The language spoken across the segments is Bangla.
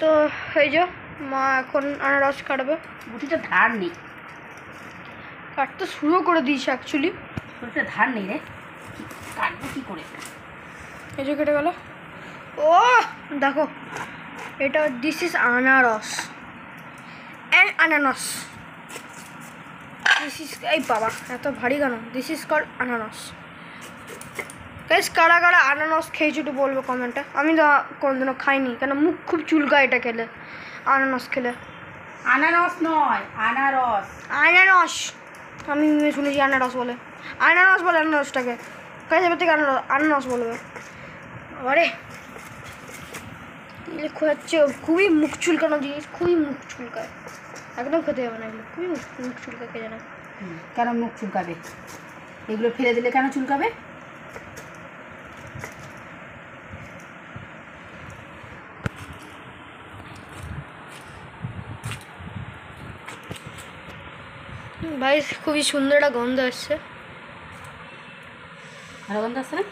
তো এই যে মা এখন আনারস কাটবে। গুটিটা ধার নেই, কাটতে শুরু করে দিয়েছে অ্যাকচুয়ালি। গুটিটা ধার নেই রে, কাটবো কি করে? এই যে কেটে গেল। ও দেখো, এটা দিস ইজ আনারস অ্যান্ড আনারস। দিস ইজ, এই বাবা এত ভারী কেন? দিস ইজ কল আনারস। গাইস, কারা কারা আনারস খেয়েছি একটু বলবো কমেন্টে। আমি তো কোনোদিনও খাইনি, কেন মুখ খুব চুলকায় এটা খেলে, আনারস খেলে। আনারস নয়, আনারস। আনারস আমি শুনেছি আনারস বলে। আনারস বলে আনারসটাকে। গাইস এবার থেকে আনারস বলবে। আরে লেখো হচ্ছে খুবই মুখ চুলকানো জিনিস, খুবই মুখ চুলকায়, একদম খেতে যাবে না এগুলো, খুবই মুখ চুলকায়। কে জানে কেন মুখ চুলকাবে? এগুলো ফেলে দিলে কেন চুলকাবে? ভাই খুবই সুন্দর একটা গন্ধ আসছে। ভালো গন্ধ আসছে না?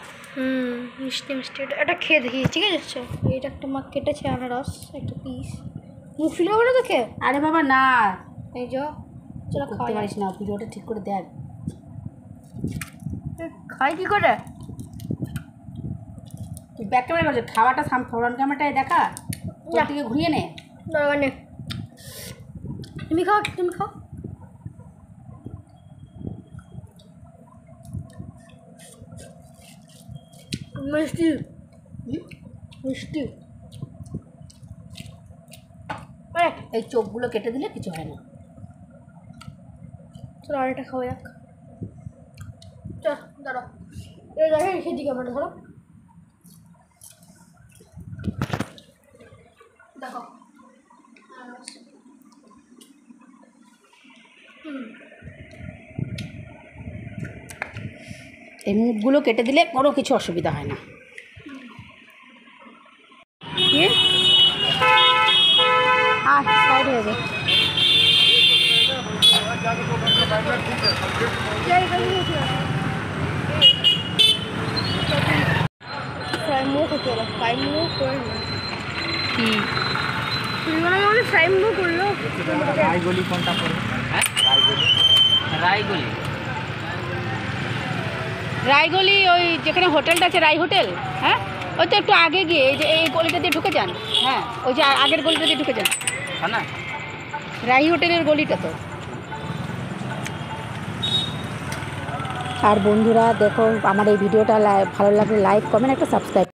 মিষ্টি মিষ্টি। এটা খেয়ে দেখি, ঠিক আছে? এটা একটা মা কেটেছে আনারস, একটা পিস। মুখ চুলকাবে না তো খেয়ে? আরে বাবা না, এই যো চলো করতে পারিস না, ভিডিওটা ঠিক করে দেখ। খাই কি করে? তুই ব্যাক ক্যামেরা করছিস, খাওয়াটা ফ্রন্ট ক্যামেরাটায় দেখা, তোর দিকে ঘুরিয়ে নে। দরকার নেই, তুমি খাও, তুমি খাও। মিষ্টি মিষ্টি। এই চোখগুলো কেটে দিলে কিছু হয় না। চলো আরেকটা খাওয়া যাক। চল দাঁড়াও, এই দেখে রেখে দিকে আমরা ধরো, দেখো। এই মুখগুলো কেটে দিলে কোনো কিছু অসুবিধা হয় না। সাইড হয়ে যায়। ফ্রাই মোমো খেতে হলো, ফ্রাই মোমো করে না কি মানে ফ্রাই মোমো করলো। রায়গলি কোনটা পড়বে? হ্যাঁ রায়গলি, রায়গলি, রায়গলি ওই যেখানে হোটেলটা আছে, রায় হোটেল। হ্যাঁ, ওই তো একটু আগে গিয়ে এই যে এই গলিটা দিয়ে ঢুকে যান। হ্যাঁ, ওই যে আগের গলিটা দিয়ে ঢুকে যান, না রাই হোটেলের গলিটা তো। আর বন্ধুরা দেখো, আমার এই ভিডিওটা ভালো লাগলে লাইক কমেন্ট একটা সাবস্ক্রাইব।